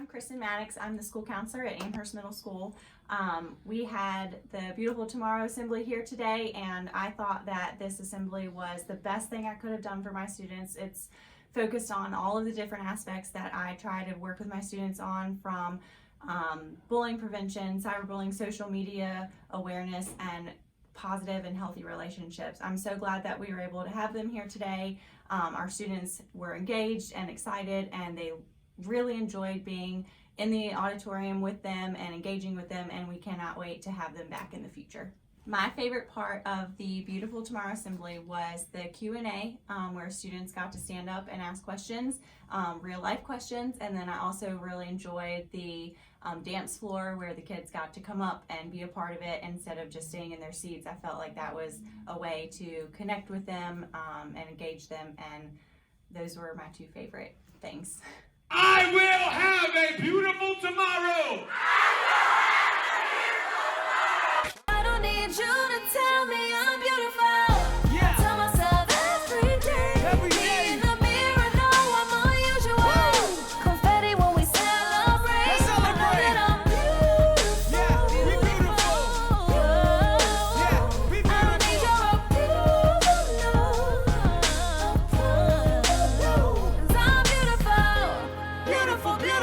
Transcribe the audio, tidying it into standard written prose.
I'm Kristen Maddox. I'm the school counselor at Amherst Middle School. We had the Beautiful Tomorrow Assembly here today, and I thought that this assembly was the best thing I could have done for my students. It's focused on all of the different aspects that I try to work with my students on, from bullying prevention, cyberbullying, social media awareness, and positive and healthy relationships. I'm so glad that we were able to have them here today. Our students were engaged and excited, and they really enjoyed being in the auditorium with them and engaging with them, and we cannot wait to have them back in the future. My favorite part of the Beautiful Tomorrow Assembly was the Q&A, where students got to stand up and ask questions, real life questions, and then I also really enjoyed the dance floor where the kids got to come up and be a part of it instead of just staying in their seats. I felt like that was a way to connect with them and engage them, and those were my two favorite things. I will have a beautiful tomorrow. I don't need you to tell me I'm beautiful. Yeah. I tell myself every day. Every day. In the mirror, know I'm unusual. Confetti when we celebrate. Let's celebrate. I know that I'm beautiful. Yeah, be beautiful. Yeah, be I don't need your approval. 'Cause I'm beautiful. Beautiful, beautiful.